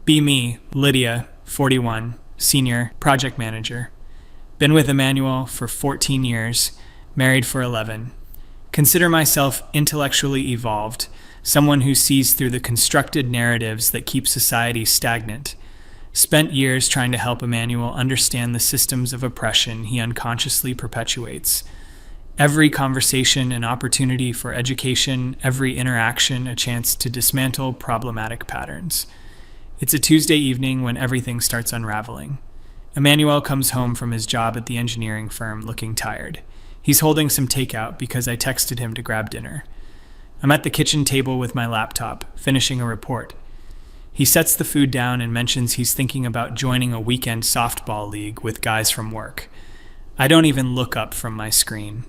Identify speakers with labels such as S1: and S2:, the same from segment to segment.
S1: Be me, Lydia, 41, senior project manager. Been with Emmanuel for 14 years, married for 11. Consider myself intellectually evolved, someone who sees through the constructed narratives that keep society stagnant. Spent years trying to help Emmanuel understand the systems of oppression he unconsciously perpetuates. Every conversation an opportunity for education, every interaction a chance to dismantle problematic patterns. It's a Tuesday evening when everything starts unraveling. Emmanuel comes home from his job at the engineering firm looking tired. He's holding some takeout because I texted him to grab dinner. I'm at the kitchen table with my laptop, finishing a report. He sets the food down and mentions he's thinking about joining a weekend softball league with guys from work. I don't even look up from my screen.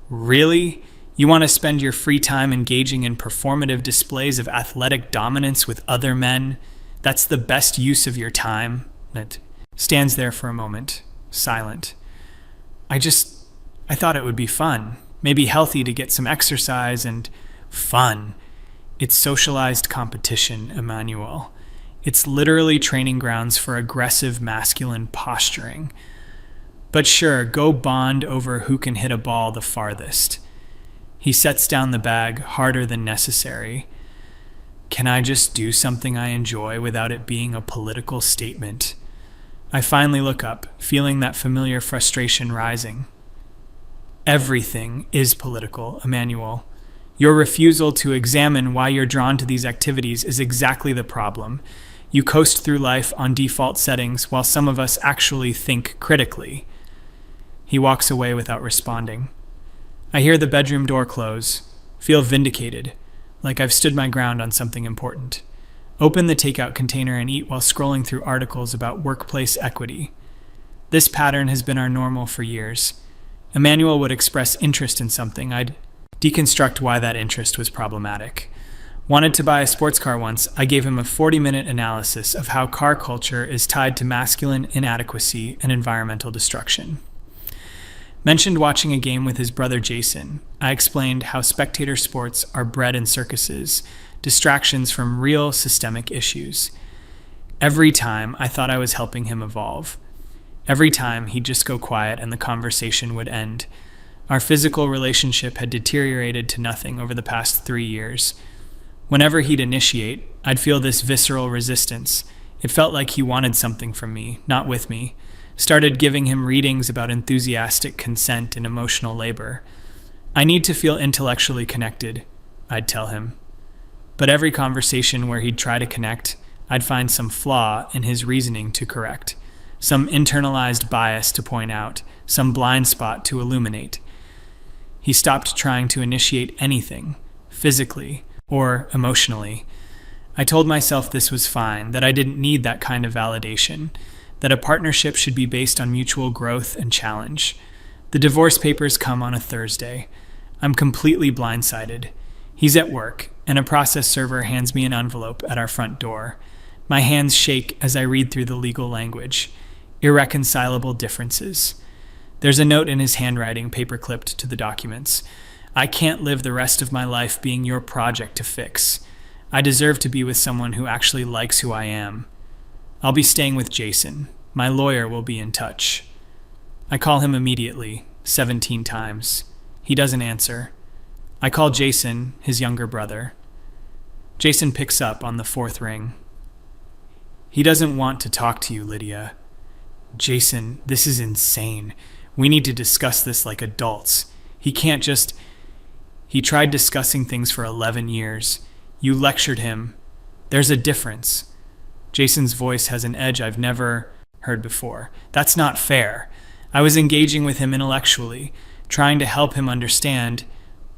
S1: Really? You want to spend your free time engaging in performative displays of athletic dominance with other men? That's the best use of your time? It stands there for a moment, silent. I thought it would be fun, maybe healthy to get some exercise and fun. It's socialized competition, Emmanuel. It's literally training grounds for aggressive masculine posturing. But sure, go bond over who can hit a ball the farthest. He sets down the bag harder than necessary. Can I just do something I enjoy without it being a political statement? I finally look up, feeling that familiar frustration rising. Everything is political, Emmanuel. Your refusal to examine why you're drawn to these activities is exactly the problem. You coast through life on default settings while some of us actually think critically. He walks away without responding. I hear the bedroom door close, feel vindicated, like I've stood my ground on something important. Open the takeout container and eat while scrolling through articles about workplace equity. This pattern has been our normal for years. Emmanuel would express interest in something. I'd deconstruct why that interest was problematic. Wanted to buy a sports car once, I gave him a 40-minute analysis of how car culture is tied to masculine inadequacy and environmental destruction. Mentioned watching a game with his brother Jason. I explained how spectator sports are bred in circuses, distractions from real systemic issues. Every time I thought I was helping him evolve. Every time he'd just go quiet and the conversation would end. Our physical relationship had deteriorated to nothing over the past 3 years. Whenever he'd initiate, I'd feel this visceral resistance. It felt like he wanted something from me, not with me. Started giving him readings about enthusiastic consent and emotional labor. I need to feel intellectually connected, I'd tell him. But every conversation where he'd try to connect, I'd find some flaw in his reasoning to correct, some internalized bias to point out, some blind spot to illuminate. He stopped trying to initiate anything, physically or emotionally. I told myself this was fine, that I didn't need that kind of validation, that a partnership should be based on mutual growth and challenge. The divorce papers come on a Thursday. I'm completely blindsided. He's at work, and a process server hands me an envelope at our front door. My hands shake as I read through the legal language. Irreconcilable differences. There's a note in his handwriting paper-clipped to the documents. I can't live the rest of my life being your project to fix. I deserve to be with someone who actually likes who I am. I'll be staying with Jason. My lawyer will be in touch. I call him immediately, 17 times. He doesn't answer. I call Jason, his younger brother. Jason picks up on the 4th ring. He doesn't want to talk to you, Lydia. Jason, this is insane. We need to discuss this like adults. He can't just... He tried discussing things for 11 years. You lectured him. There's a difference. Jason's voice has an edge I've never heard before. That's not fair. I was engaging with him intellectually, trying to help him understand.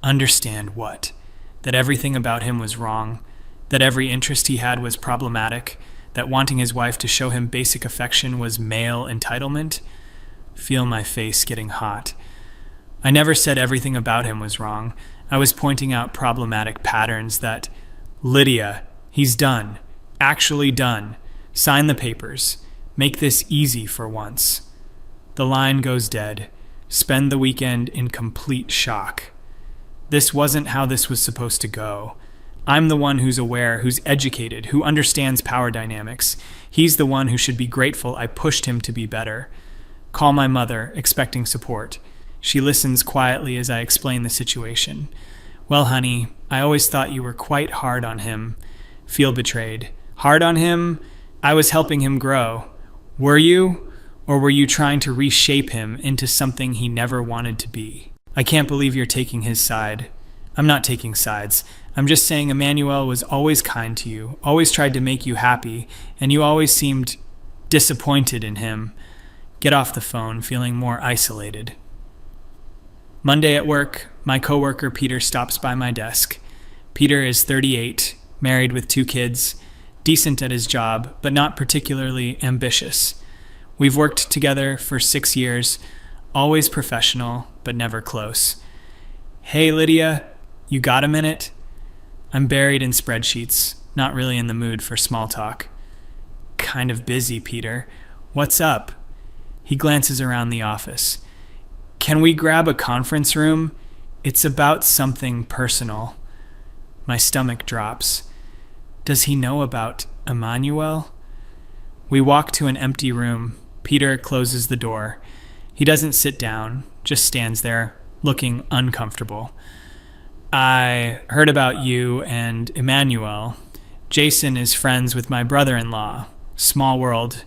S1: Understand what? That everything about him was wrong, that every interest he had was problematic, that wanting his wife to show him basic affection was male entitlement? Feel my face getting hot. I never said everything about him was wrong. I was pointing out problematic patterns that, Lydia, he's done. Actually done. Sign the papers. Make this easy for once. The line goes dead. Spend the weekend in complete shock. This wasn't how this was supposed to go. I'm the one who's aware, who's educated, who understands power dynamics. He's the one who should be grateful I pushed him to be better. Call my mother, expecting support. She listens quietly as I explain the situation. Well, honey, I always thought you were quite hard on him. Feel betrayed. Hard on him? I was helping him grow. Were you? Or were you trying to reshape him into something he never wanted to be? I can't believe you're taking his side. I'm not taking sides. I'm just saying Emmanuel was always kind to you, always tried to make you happy, and you always seemed disappointed in him. Get off the phone, feeling more isolated. Monday at work, my coworker Peter stops by my desk. Peter is 38, married with 2 kids, decent at his job, but not particularly ambitious. We've worked together for 6 years, always professional, but never close. Hey, Lydia, you got a minute? I'm buried in spreadsheets, not really in the mood for small talk. Kind of busy, Peter. What's up? He glances around the office. Can we grab a conference room? It's about something personal. My stomach drops. Does he know about Emmanuel? We walk to an empty room. Peter closes the door. He doesn't sit down, just stands there, looking uncomfortable. I heard about you and Emmanuel. Jason is friends with my brother-in-law. Small world.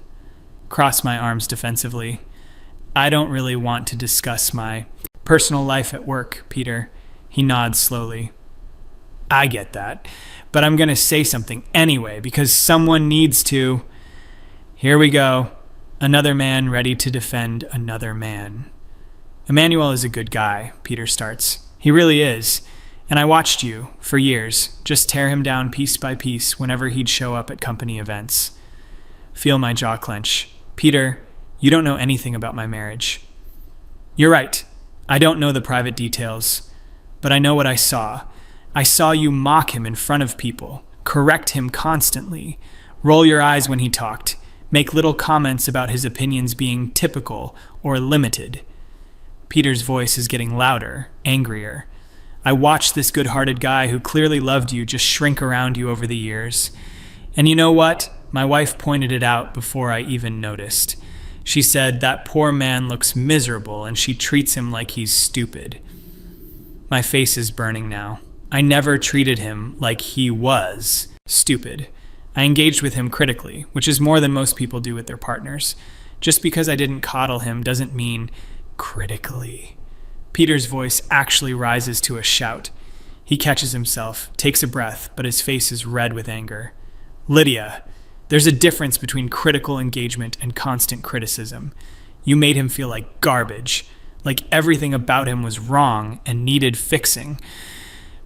S1: Cross my arms defensively. I don't really want to discuss my personal life at work, Peter. He nods slowly. I get that, but I'm going to say something anyway because someone needs to. Here we go. Another man ready to defend another man. Emmanuel is a good guy, Peter starts. He really is. And I watched you, for years, just tear him down piece by piece whenever he'd show up at company events. Feel my jaw clench. Peter, you don't know anything about my marriage. You're right. I don't know the private details, but I know what I saw. I saw you mock him in front of people, correct him constantly, roll your eyes when he talked, make little comments about his opinions being typical or limited. Peter's voice is getting louder, angrier. I watched this good-hearted guy who clearly loved you just shrink around you over the years. And you know what? My wife pointed it out before I even noticed. She said that poor man looks miserable and she treats him like he's stupid. My face is burning now. I never treated him like he was stupid. I engaged with him critically, which is more than most people do with their partners. Just because I didn't coddle him doesn't mean critically. Peter's voice actually rises to a shout. He catches himself, takes a breath, but his face is red with anger. Lydia, there's a difference between critical engagement and constant criticism. You made him feel like garbage, like everything about him was wrong and needed fixing.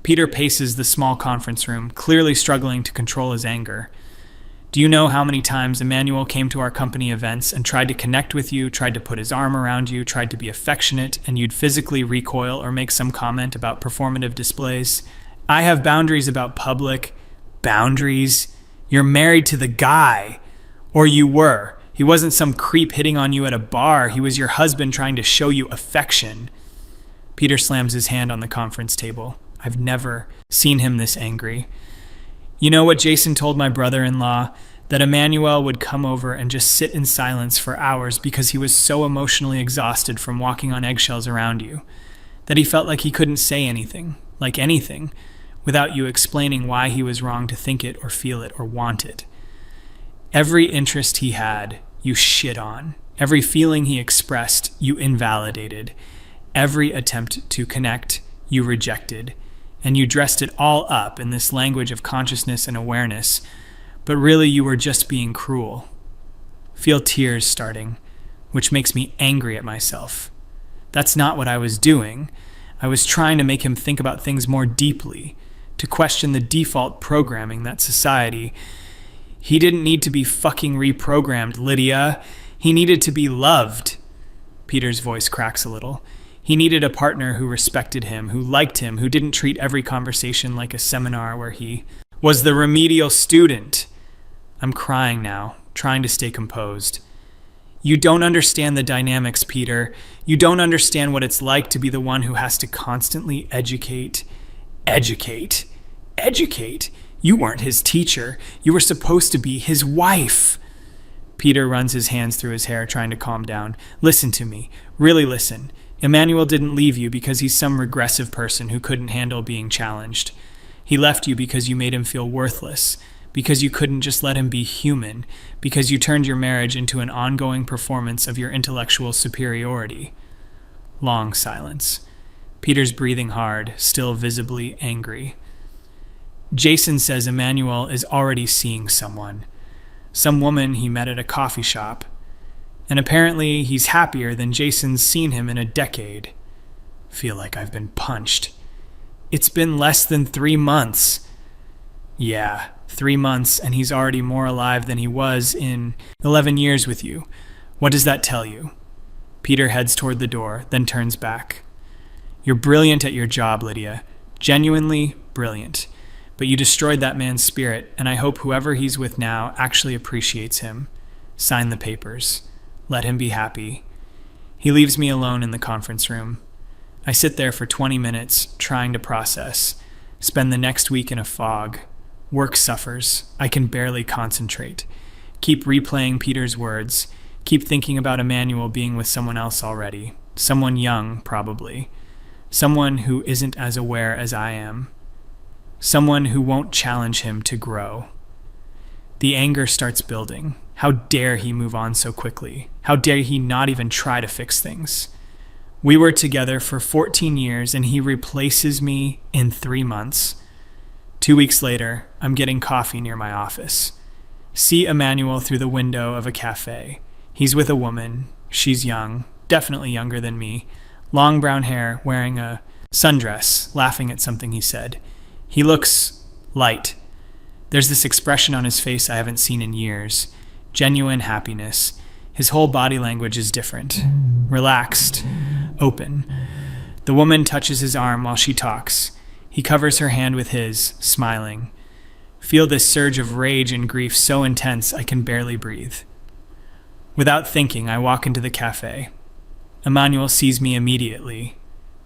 S1: Peter paces the small conference room, clearly struggling to control his anger. Do you know how many times Emmanuel came to our company events and tried to connect with you, tried to put his arm around you, tried to be affectionate, and you'd physically recoil or make some comment about performative displays? I have boundaries about public boundaries. You're married to the guy. Or you were. He wasn't some creep hitting on you at a bar. He was your husband trying to show you affection. Peter slams his hand on the conference table. I've never seen him this angry. You know what Jason told my brother-in-law? That Emmanuel would come over and just sit in silence for hours because he was so emotionally exhausted from walking on eggshells around you. That he felt like he couldn't say anything, like anything, without you explaining why he was wrong to think it or feel it or want it. Every interest he had, you shit on. Every feeling he expressed, you invalidated. Every attempt to connect, you rejected. And you dressed it all up in this language of consciousness and awareness, but really you were just being cruel. Feel tears starting, which makes me angry at myself. That's not what I was doing. I was trying to make him think about things more deeply, to question the default programming that society. He didn't need to be fucking reprogrammed, Lydia. He needed to be loved. Peter's voice cracks a little. He needed a partner who respected him, who liked him, who didn't treat every conversation like a seminar where he was the remedial student. I'm crying now, trying to stay composed. You don't understand the dynamics, Peter. You don't understand what it's like to be the one who has to constantly educate, Educate? You weren't his teacher. You were supposed to be his wife. Peter runs his hands through his hair, trying to calm down. Listen to me. Really listen. Emmanuel didn't leave you because he's some regressive person who couldn't handle being challenged. He left you because you made him feel worthless, because you couldn't just let him be human, because you turned your marriage into an ongoing performance of your intellectual superiority. Long silence. Peter's breathing hard, still visibly angry. Jason says Emmanuel is already seeing someone. Some woman he met at a coffee shop. And apparently he's happier than Jason's seen him in a decade. Feel like I've been punched. It's been less than 3 months. Yeah, 3 months, and he's already more alive than he was in 11 years with you. What does that tell you? Peter heads toward the door, then turns back. You're brilliant at your job, Lydia. Genuinely brilliant. But you destroyed that man's spirit, and I hope whoever he's with now actually appreciates him. Sign the papers. Let him be happy. He leaves me alone in the conference room. I sit there for 20 minutes, trying to process. Spend the next week in a fog. Work suffers. I can barely concentrate. Keep replaying Peter's words. Keep thinking about Emmanuel being with someone else already. Someone young, probably. Someone who isn't as aware as I am. Someone who won't challenge him to grow. The anger starts building. How dare he move on so quickly? How dare he not even try to fix things? We were together for 14 years and he replaces me in 3 months. 2 weeks later, I'm getting coffee near my office. See Emmanuel through the window of a cafe. He's with a woman. She's young, definitely younger than me. Long brown hair, wearing a sundress, laughing at something he said. He looks light. There's this expression on his face I haven't seen in years. Genuine happiness. His whole body language is different. Relaxed. Open. The woman touches his arm while she talks. He covers her hand with his, smiling. Feel this surge of rage and grief so intense I can barely breathe. Without thinking, I walk into the cafe. Emmanuel sees me immediately.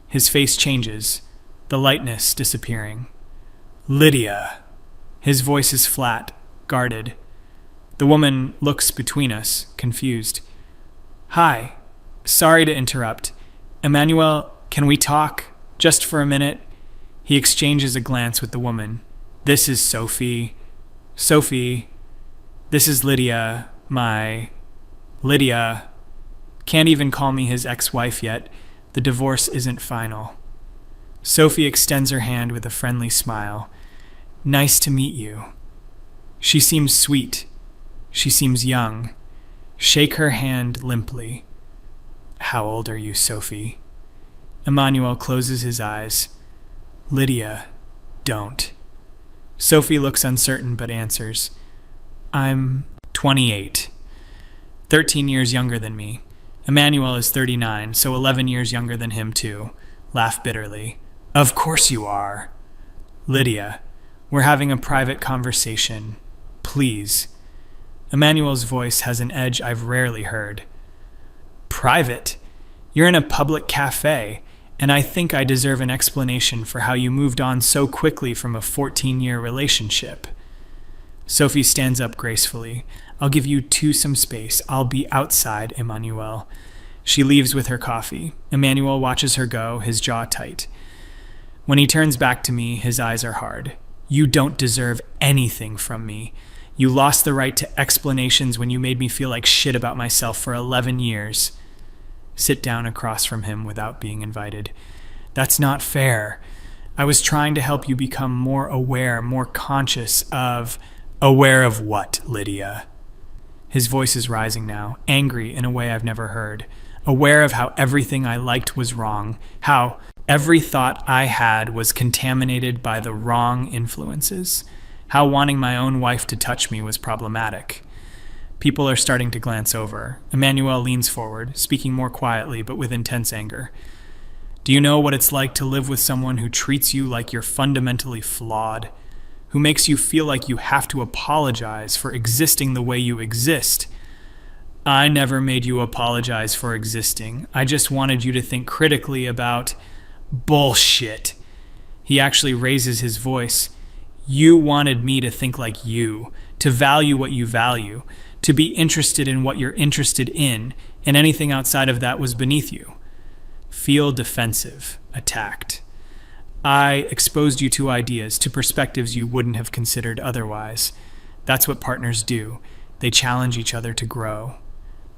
S1: His face changes, the lightness disappearing. Lydia. His voice is flat, guarded. The woman looks between us, confused. Hi. Sorry to interrupt. Emmanuel, can we talk? Just for a minute? He exchanges a glance with the woman. This is Sophie. Sophie. This is Lydia, Lydia. Can't even call me his ex-wife yet. The divorce isn't final. Sophie extends her hand with a friendly smile. Nice to meet you. She seems sweet. She seems young. Shake her hand limply. How old are you, Sophie? Emmanuel closes his eyes. Lydia, don't. Sophie looks uncertain but answers. I'm 28. 13 years younger than me. Emmanuel is 39, so 11 years younger than him too. Laugh bitterly. Of course you are. Lydia, we're having a private conversation. Please. Emmanuel's voice has an edge I've rarely heard. Private? You're in a public cafe, and I think I deserve an explanation for how you moved on so quickly from a 14-year relationship. Sophie stands up gracefully. I'll give you some space. I'll be outside, Emmanuel. She leaves with her coffee. Emmanuel watches her go, his jaw tight. When he turns back to me, his eyes are hard. You don't deserve anything from me. You lost the right to explanations when you made me feel like shit about myself for 11 years. Sit down across from him without being invited. That's not fair. I was trying to help you become more aware, more conscious of... Aware of what, Lydia? His voice is rising now, angry in a way I've never heard. Aware of how everything I liked was wrong, how every thought I had was contaminated by the wrong influences, how wanting my own wife to touch me was problematic. People are starting to glance over. Emmanuel leans forward, speaking more quietly but with intense anger. Do you know what it's like to live with someone who treats you like you're fundamentally flawed? Who makes you feel like you have to apologize for existing the way you exist? I never made you apologize for existing. I just wanted you to think critically about bullshit. He actually raises his voice. You wanted me to think like you, to value what you value, to be interested in what you're interested in, and anything outside of that was beneath you. Feel defensive, attacked. I exposed you to ideas, to perspectives you wouldn't have considered otherwise. That's what partners do. They challenge each other to grow.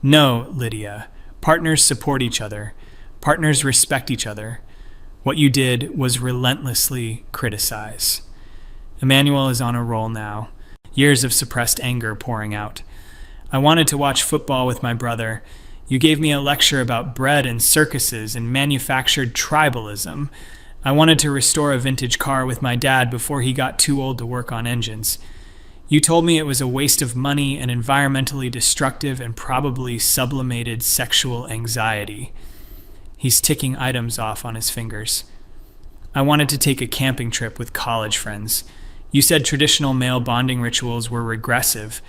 S1: No, Lydia. Partners support each other. Partners respect each other. What you did was relentlessly criticize. Emmanuel is on a roll now, years of suppressed anger pouring out. I wanted to watch football with my brother. You gave me a lecture about bread and circuses and manufactured tribalism. I wanted to restore a vintage car with my dad before he got too old to work on engines. You told me it was a waste of money and environmentally destructive and probably sublimated sexual anxiety. He's ticking items off on his fingers. I wanted to take a camping trip with college friends. You said traditional male bonding rituals were regressive.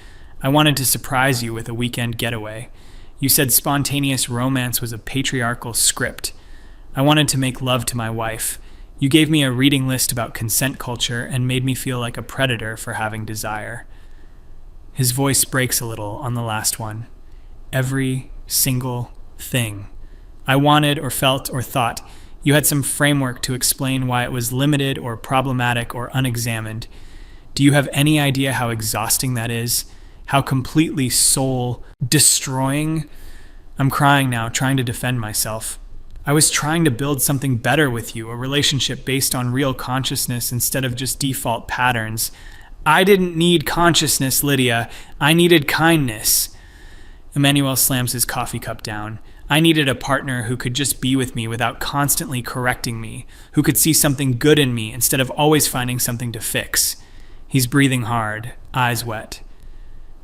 S1: I wanted to surprise you with a weekend getaway. You said spontaneous romance was a patriarchal script. I wanted to make love to my wife. You gave me a reading list about consent culture and made me feel like a predator for having desire. His voice breaks a little on the last one. Every single thing. I wanted or felt or thought. You had some framework to explain why it was limited or problematic or unexamined. Do you have any idea how exhausting that is? How completely soul-destroying? I'm crying now, trying to defend myself. I was trying to build something better with you, a relationship based on real consciousness instead of just default patterns. I didn't need consciousness, Lydia. I needed kindness. Emmanuel slams his coffee cup down. I needed a partner who could just be with me without constantly correcting me, who could see something good in me instead of always finding something to fix. He's breathing hard, eyes wet.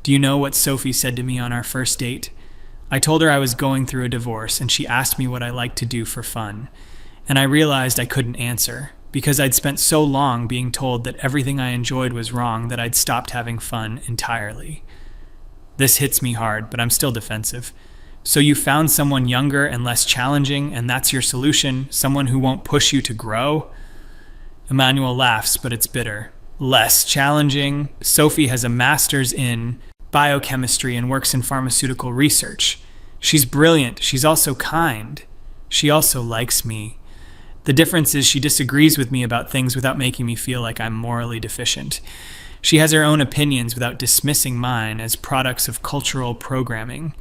S1: Do you know what Sophie said to me on our first date? I told her I was going through a divorce, and she asked me what I liked to do for fun. And I realized I couldn't answer, because I'd spent so long being told that everything I enjoyed was wrong that I'd stopped having fun entirely. This hits me hard, but I'm still defensive. So you found someone younger and less challenging, and that's your solution? Someone who won't push you to grow? Emmanuel laughs, but it's bitter. Less challenging? Sophie has a master's in biochemistry and works in pharmaceutical research. She's brilliant. She's also kind. She also likes me. The difference is she disagrees with me about things without making me feel like I'm morally deficient. She has her own opinions without dismissing mine as products of cultural programming.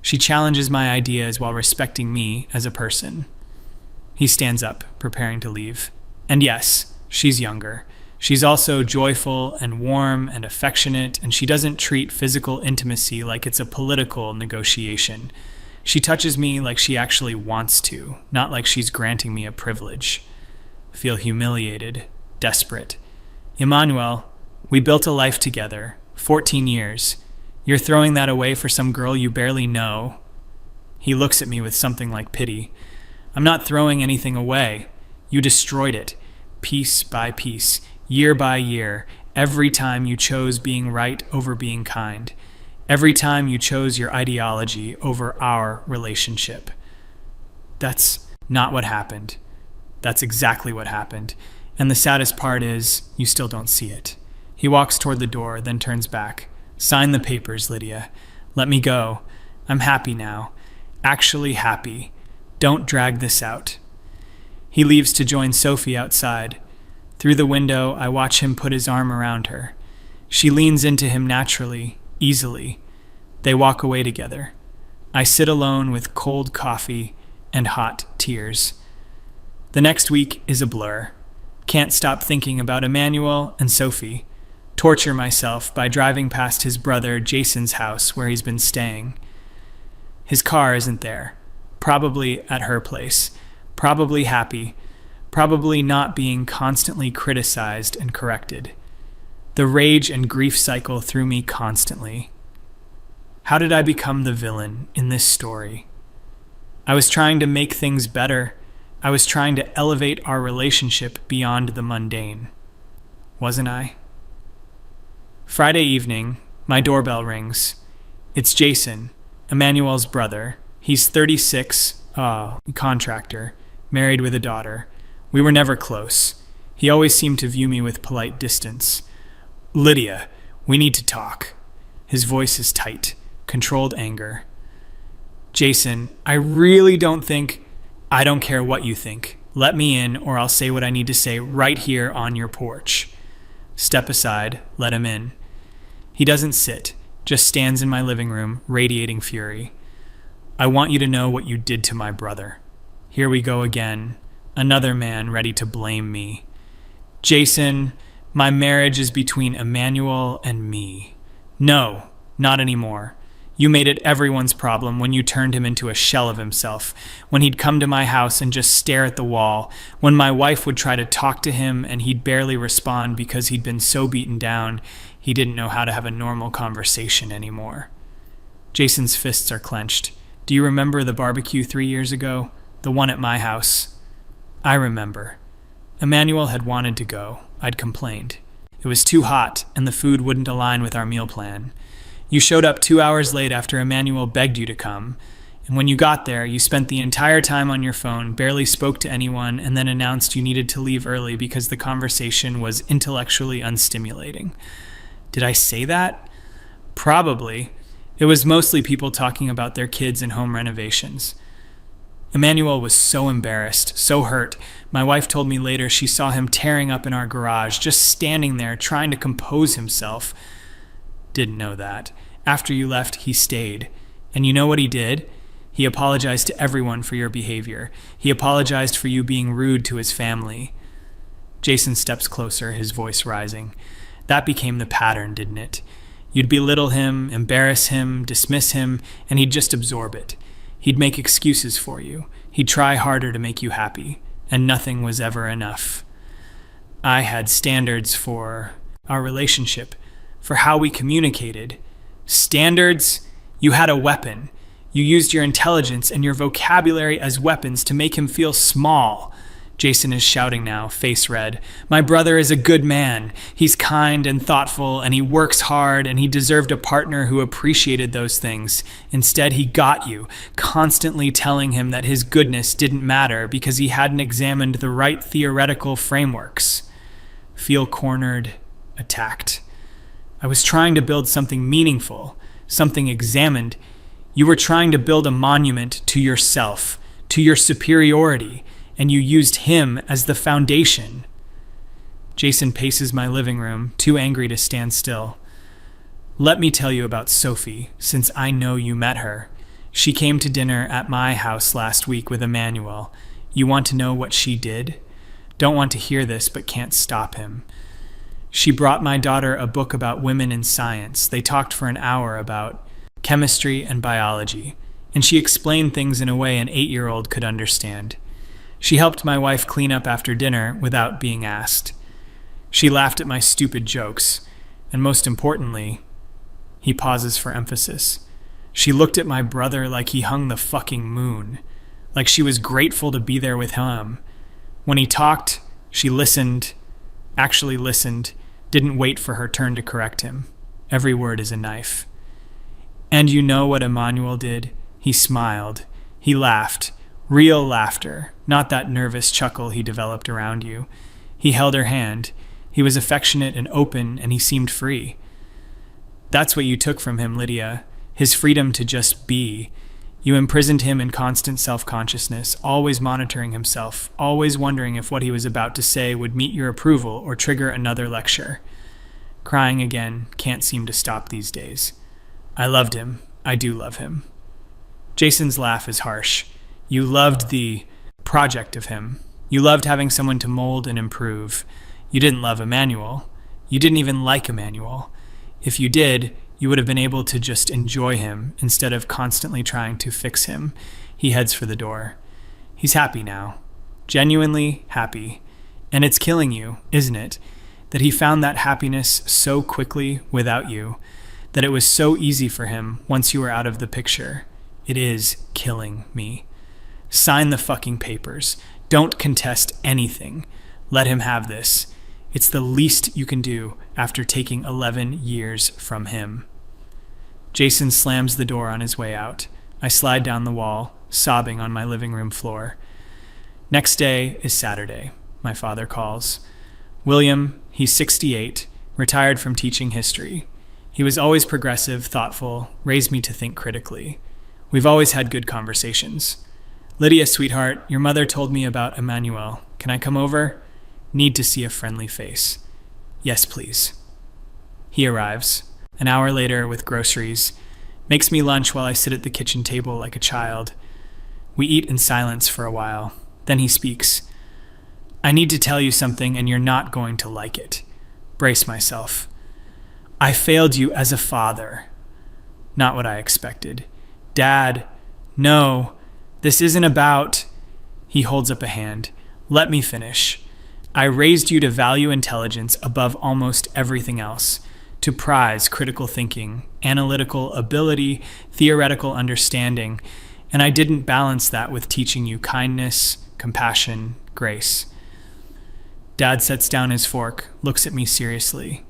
S1: She challenges my ideas while respecting me as a person. He stands up, preparing to leave. And yes, she's younger. She's also joyful and warm and affectionate, and she doesn't treat physical intimacy like it's a political negotiation. She touches me like she actually wants to, not like she's granting me a privilege. Feel humiliated, desperate. Emmanuel, we built a life together, 14 years. You're throwing that away for some girl you barely know. He looks at me with something like pity. I'm not throwing anything away. You destroyed it, piece by piece. Year by year, every time you chose being right over being kind. Every time you chose your ideology over our relationship. That's not what happened. That's exactly what happened. And the saddest part is, you still don't see it. He walks toward the door, then turns back. Sign the papers, Lydia. Let me go. I'm happy now. Actually happy. Don't drag this out. He leaves to join Sophie outside. Through the window, I watch him put his arm around her. She leans into him naturally, easily. They walk away together. I sit alone with cold coffee and hot tears. The next week is a blur. Can't stop thinking about Emmanuel and Sophie. Torture myself by driving past his brother Jason's house where he's been staying. His car isn't there. Probably at her place. Probably happy. Probably not being constantly criticized and corrected. The rage and grief cycle through me constantly. How did I become the villain in this story? I was trying to make things better. I was trying to elevate our relationship beyond the mundane. Wasn't I? Friday evening, my doorbell rings. It's Jason, Emmanuel's brother. He's 36, contractor, married with a daughter. We were never close. He always seemed to view me with polite distance. "Lydia, we need to talk." His voice is tight, controlled anger. "Jason, I really don't think—" "I don't care what you think. Let me in, or I'll say what I need to say right here on your porch." Step aside, let him in. He doesn't sit, just stands in my living room, radiating fury. "I want you to know what you did to my brother." Here we go again. Another man ready to blame me. "Jason, my marriage is between Emmanuel and me." "No, not anymore. You made it everyone's problem when you turned him into a shell of himself, when he'd come to my house and just stare at the wall, when my wife would try to talk to him and he'd barely respond because he'd been so beaten down he didn't know how to have a normal conversation anymore." Jason's fists are clenched. "Do you remember the barbecue 3 years ago? The one at my house?" "I remember. Emmanuel had wanted to go. I'd complained. It was too hot, and the food wouldn't align with our meal plan. You showed up 2 hours late after Emmanuel begged you to come, and when you got there, you spent the entire time on your phone, barely spoke to anyone, and then announced you needed to leave early because the conversation was intellectually unstimulating." Did I say that? Probably. It was mostly people talking about their kids and home renovations. Emmanuel was so embarrassed, so hurt. My wife told me later she saw him tearing up in our garage, just standing there trying to compose himself. Didn't know that. After you left, he stayed. And you know what he did? He apologized to everyone for your behavior. He apologized for you being rude to his family. Jason steps closer, his voice rising. That became the pattern, didn't it? You'd belittle him, embarrass him, dismiss him, and he'd just absorb it. He'd make excuses for you. He'd try harder to make you happy, and nothing was ever enough. I had standards for our relationship, for how we communicated. Standards? You had a weapon. You used your intelligence and your vocabulary as weapons to make him feel small. Jason is shouting now, face red. My brother is a good man. He's kind and thoughtful, and he works hard, and he deserved a partner who appreciated those things. Instead, he got you, constantly telling him that his goodness didn't matter because he hadn't examined the right theoretical frameworks. Feel cornered, attacked. I was trying to build something meaningful, something examined. You were trying to build a monument to yourself, to your superiority, and you used him as the foundation. Jason paces my living room, too angry to stand still. Let me tell you about Sophie, since I know you met her. She came to dinner at my house last week with Emmanuel. You want to know what she did? Don't want to hear this, but can't stop him. She brought my daughter a book about women in science. They talked for an hour about chemistry and biology, and she explained things in a way an 8-year-old could understand. She helped my wife clean up after dinner without being asked. She laughed at my stupid jokes, and most importantly, he pauses for emphasis. She looked at my brother like he hung the fucking moon, like she was grateful to be there with him. When he talked, she listened, actually listened, didn't wait for her turn to correct him. Every word is a knife. And you know what Emmanuel did? He smiled. He laughed. Real laughter, not that nervous chuckle he developed around you. He held her hand. He was affectionate and open, and he seemed free. That's what you took from him, Lydia. His freedom to just be. You imprisoned him in constant self-consciousness, always monitoring himself, always wondering if what he was about to say would meet your approval or trigger another lecture. Crying again, can't seem to stop these days. I loved him. I do love him. Jason's laugh is harsh. You loved the project of him. You loved having someone to mold and improve. You didn't love Emmanuel. You didn't even like Emmanuel. If you did, you would have been able to just enjoy him instead of constantly trying to fix him. He heads for the door. He's happy now. Genuinely happy. And it's killing you, isn't it? That he found that happiness so quickly without you. That it was so easy for him once you were out of the picture. It is killing me. Sign the fucking papers. Don't contest anything. Let him have this. It's the least you can do after taking 11 years from him. Jason slams the door on his way out. I slide down the wall, sobbing on my living room floor. Next day is Saturday. My father calls. William, he's 68, retired from teaching history. He was always progressive, thoughtful, raised me to think critically. We've always had good conversations. Lydia, sweetheart, your mother told me about Emmanuel. Can I come over? Need to see a friendly face. Yes, please. He arrives, an hour later with groceries, makes me lunch while I sit at the kitchen table like a child. We eat in silence for a while. Then he speaks. I need to tell you something and you're not going to like it. Brace myself. I failed you as a father. Not what I expected. Dad, no, this isn't about... He holds up a hand. Let me finish. I raised you to value intelligence above almost everything else, to prize critical thinking, analytical ability, theoretical understanding, and I didn't balance that with teaching you kindness, compassion, grace. Dad sets down his fork, looks at me seriously.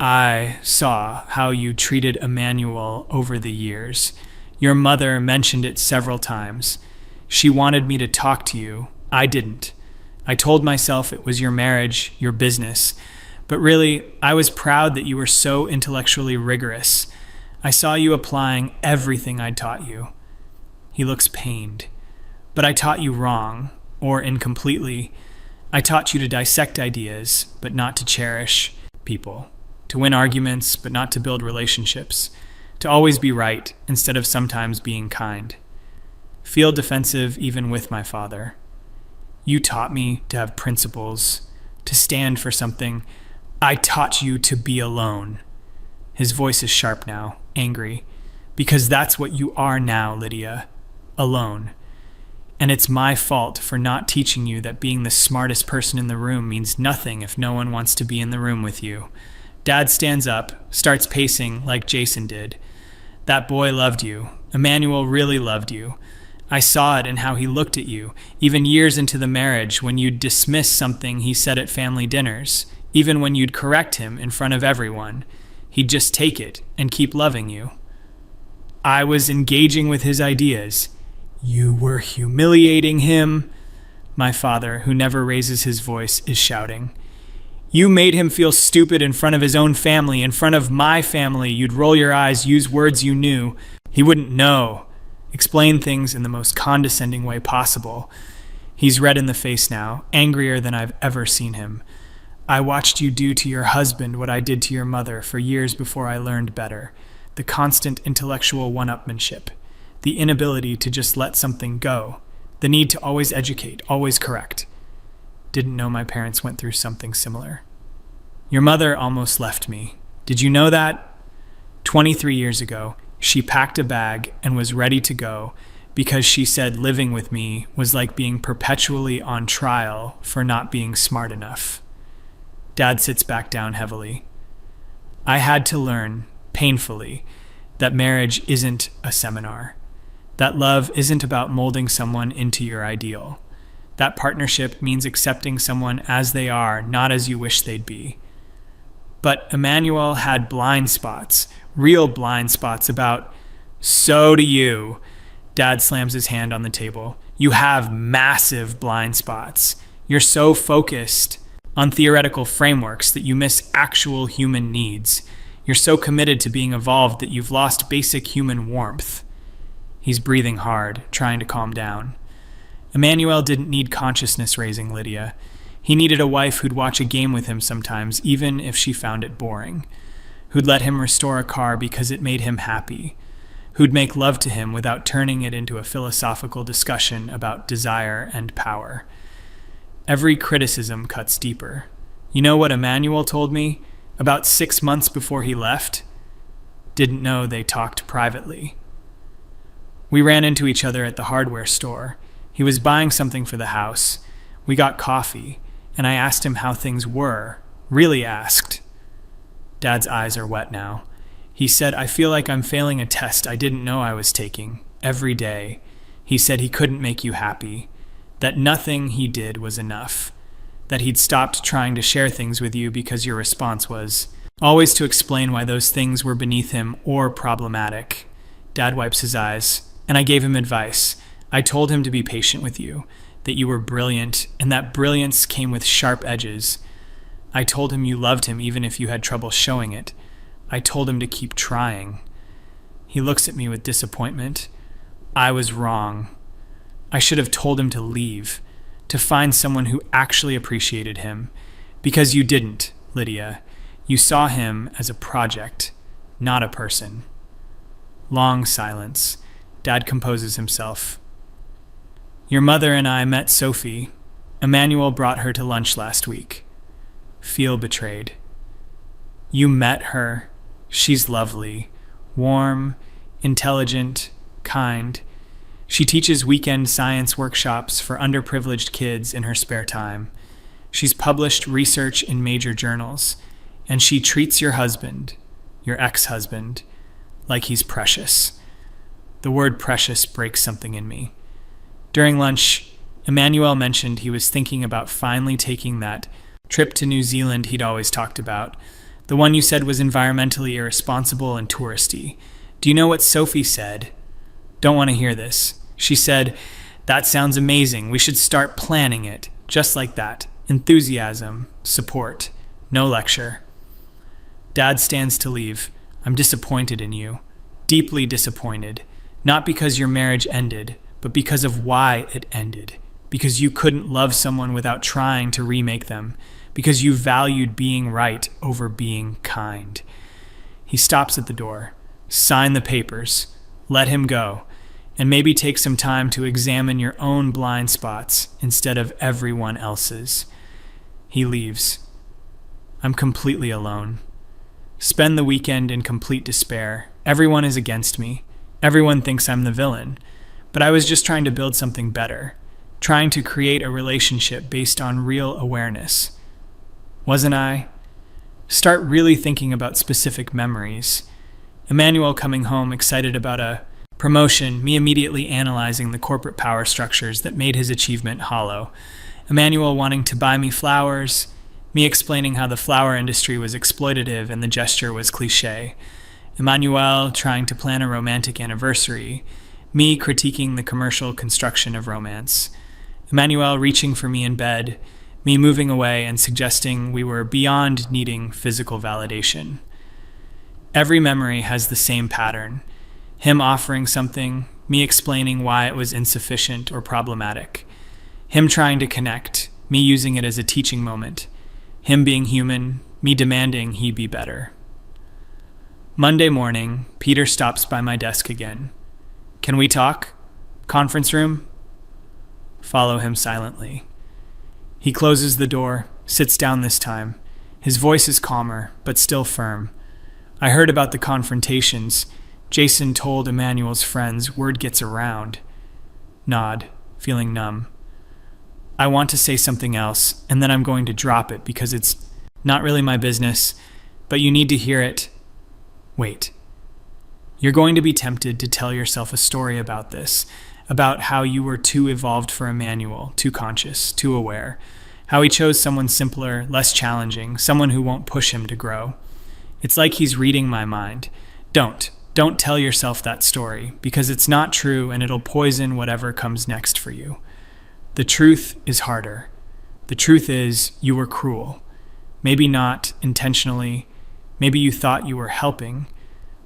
S1: I saw how you treated Emmanuel over the years. Your mother mentioned it several times. She wanted me to talk to you. I didn't. I told myself it was your marriage, your business. But really, I was proud that you were so intellectually rigorous. I saw you applying everything I'd taught you. He looks pained. But I taught you wrong, or incompletely. I taught you to dissect ideas, but not to cherish people. To win arguments, but not to build relationships. To always be right, instead of sometimes being kind. Feel defensive even with my father. You taught me to have principles, to stand for something. I taught you to be alone. His voice is sharp now, angry. Because that's what you are now, Lydia. Alone. And it's my fault for not teaching you that being the smartest person in the room means nothing if no one wants to be in the room with you. Dad stands up, starts pacing like Jason did. That boy loved you. Emmanuel really loved you. I saw it in how he looked at you, even years into the marriage when you'd dismiss something he said at family dinners, even when you'd correct him in front of everyone. He'd just take it and keep loving you. I was engaging with his ideas. You were humiliating him. My father, who never raises his voice, is shouting. You made him feel stupid in front of his own family, in front of my family. You'd roll your eyes, use words you knew. He wouldn't know. Explain things in the most condescending way possible. He's red in the face now, angrier than I've ever seen him. I watched you do to your husband what I did to your mother for years before I learned better. The constant intellectual one-upmanship. The inability to just let something go. The need to always educate, always correct. Didn't know my parents went through something similar. Your mother almost left me. Did you know that? 23 years ago, she packed a bag and was ready to go because she said living with me was like being perpetually on trial for not being smart enough. Dad sits back down heavily. I had to learn, painfully, that marriage isn't a seminar. That love isn't about molding someone into your ideal. That partnership means accepting someone as they are, not as you wish they'd be. But Emmanuel had blind spots, real blind spots about, so do you. Dad slams his hand on the table. You have massive blind spots. You're so focused on theoretical frameworks that you miss actual human needs. You're so committed to being evolved that you've lost basic human warmth. He's breathing hard, trying to calm down. Emmanuel didn't need consciousness raising, Lydia. He needed a wife who'd watch a game with him sometimes, even if she found it boring. Who'd let him restore a car because it made him happy. Who'd make love to him without turning it into a philosophical discussion about desire and power. Every criticism cuts deeper. You know what Emmanuel told me? About 6 months before he left? Didn't know they talked privately. We ran into each other at the hardware store. He was buying something for the house. We got coffee, and I asked him how things were. Really asked. Dad's eyes are wet now. He said, I feel like I'm failing a test I didn't know I was taking, every day. He said he couldn't make you happy, that nothing he did was enough, that he'd stopped trying to share things with you because your response was always to explain why those things were beneath him or problematic. Dad wipes his eyes, and I gave him advice. I told him to be patient with you, that you were brilliant, and that brilliance came with sharp edges. I told him you loved him even if you had trouble showing it. I told him to keep trying. He looks at me with disappointment. I was wrong. I should have told him to leave, to find someone who actually appreciated him. Because you didn't, Lydia. You saw him as a project, not a person. Long silence. Dad composes himself. Your mother and I met Sophie. Emmanuel brought her to lunch last week. Feel betrayed. You met her. She's lovely, warm, intelligent, kind. She teaches weekend science workshops for underprivileged kids in her spare time. She's published research in major journals, and she treats your husband, your ex-husband, like he's precious. The word precious breaks something in me. During lunch, Emmanuel mentioned he was thinking about finally taking that trip to New Zealand he'd always talked about, the one you said was environmentally irresponsible and touristy. Do you know what Sophie said? Don't want to hear this. She said, that sounds amazing. We should start planning it. Just like that. Enthusiasm, support, no lecture. Dad stands to leave. I'm disappointed in you. Deeply disappointed. Not because your marriage ended, but because of why it ended. Because you couldn't love someone without trying to remake them. Because you valued being right over being kind. He stops at the door. Sign the papers. Let him go. And maybe take some time to examine your own blind spots instead of everyone else's. He leaves. I'm completely alone. Spend the weekend in complete despair. Everyone is against me. Everyone thinks I'm the villain. But I was just trying to build something better. Trying to create a relationship based on real awareness. Wasn't I? Start really thinking about specific memories. Emmanuel coming home excited about a promotion, me immediately analyzing the corporate power structures that made his achievement hollow. Emmanuel wanting to buy me flowers, me explaining how the flower industry was exploitative and the gesture was cliché. Emmanuel trying to plan a romantic anniversary, me critiquing the commercial construction of romance. Emmanuel reaching for me in bed, me moving away and suggesting we were beyond needing physical validation. Every memory has the same pattern. Him offering something, me explaining why it was insufficient or problematic. Him trying to connect, me using it as a teaching moment. Him being human, me demanding he be better. Monday morning, Peter stops by my desk again. Can we talk? Conference room? Follow him silently. He closes the door, sits down this time. His voice is calmer, but still firm. I heard about the confrontations. Jason told Emmanuel's friends word gets around. Nod, feeling numb. I want to say something else, and then I'm going to drop it because it's not really my business, but you need to hear it. Wait. You're going to be tempted to tell yourself a story about this, about how you were too evolved for Emmanuel, too conscious, too aware, how he chose someone simpler, less challenging, someone who won't push him to grow. It's like he's reading my mind. Don't tell yourself that story, because it's not true and it'll poison whatever comes next for you. The truth is harder. The truth is you were cruel. Maybe not intentionally, maybe you thought you were helping,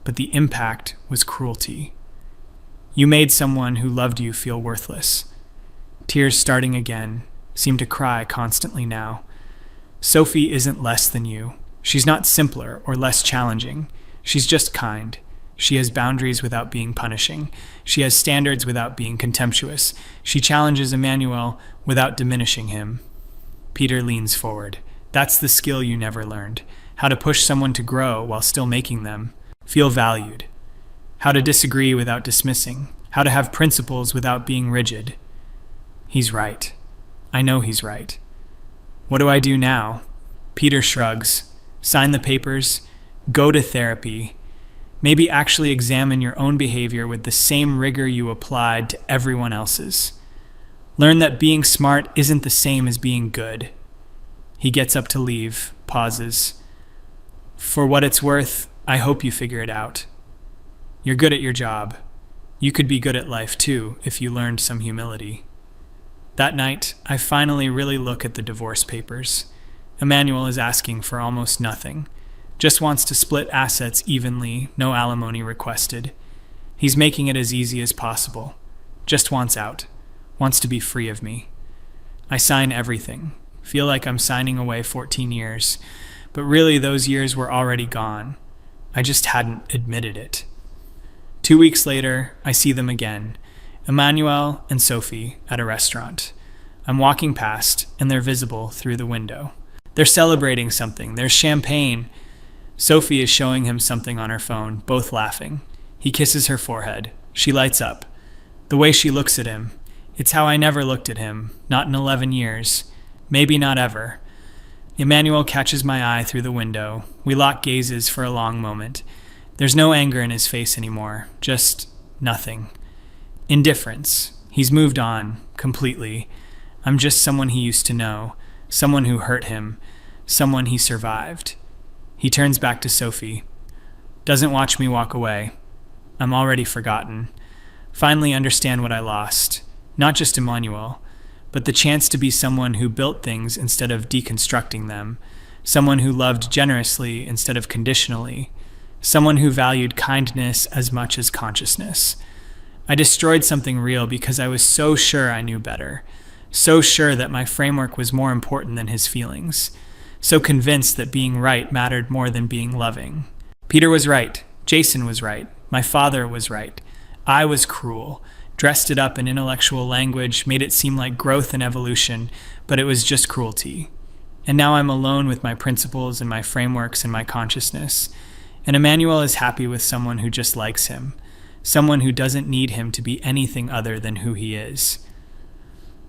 S1: but the impact was cruelty. You made someone who loved you feel worthless. Tears starting again, seem to cry constantly now. Sophie isn't less than you. She's not simpler or less challenging. She's just kind. She has boundaries without being punishing. She has standards without being contemptuous. She challenges Emmanuel without diminishing him. Peter leans forward. That's the skill you never learned. How to push someone to grow while still making them feel valued. How to disagree without dismissing. How to have principles without being rigid. He's right. I know he's right. What do I do now? Peter shrugs. Sign the papers. Go to therapy. Maybe actually examine your own behavior with the same rigor you applied to everyone else's. Learn that being smart isn't the same as being good. He gets up to leave, pauses. For what it's worth, I hope you figure it out. You're good at your job. You could be good at life too if you learned some humility. That night, I finally really look at the divorce papers. Emmanuel is asking for almost nothing. Just wants to split assets evenly, no alimony requested. He's making it as easy as possible. Just wants out. Wants to be free of me. I sign everything. Feel like I'm signing away 14 years. But really, those years were already gone. I just hadn't admitted it. 2 weeks later, I see them again. Emmanuel and Sophie at a restaurant. I'm walking past, and they're visible through the window. They're celebrating something. There's champagne. Sophie is showing him something on her phone, both laughing. He kisses her forehead. She lights up. The way she looks at him. It's how I never looked at him, not in 11 years. Maybe not ever. Emmanuel catches my eye through the window. We lock gazes for a long moment. There's no anger in his face anymore, just nothing. Indifference. He's moved on, completely. I'm just someone he used to know, someone who hurt him, someone he survived. He turns back to Sophie. Doesn't watch me walk away. I'm already forgotten. Finally understand what I lost. Not just Emmanuel, but the chance to be someone who built things instead of deconstructing them, someone who loved generously instead of conditionally, someone who valued kindness as much as consciousness. I destroyed something real because I was so sure I knew better, so sure that my framework was more important than his feelings, so convinced that being right mattered more than being loving. Peter was right. Jason was right. My father was right. I was cruel, dressed it up in intellectual language, made it seem like growth and evolution, but it was just cruelty. And now I'm alone with my principles and my frameworks and my consciousness. And Emmanuel is happy with someone who just likes him, someone who doesn't need him to be anything other than who he is.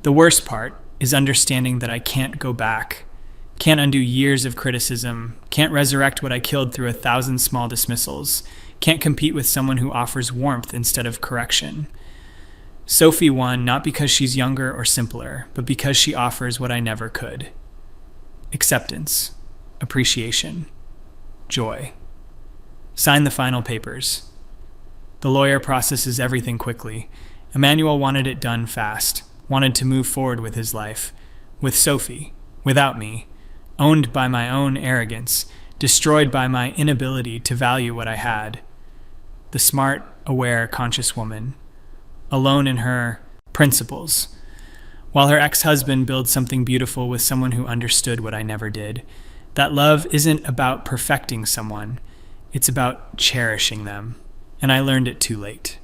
S1: The worst part is understanding that I can't go back, can't undo years of criticism, can't resurrect what I killed through 1,000 small dismissals, can't compete with someone who offers warmth instead of correction. Sophie won not because she's younger or simpler, but because she offers what I never could. Acceptance, appreciation, joy. Sign the final papers. The lawyer processes everything quickly. Emmanuel wanted it done fast, wanted to move forward with his life, with Sophie, without me, owned by my own arrogance, destroyed by my inability to value what I had. The smart, aware, conscious woman, alone in her principles, while her ex-husband builds something beautiful with someone who understood what I never did. That love isn't about perfecting someone, it's about cherishing them, and I learned it too late.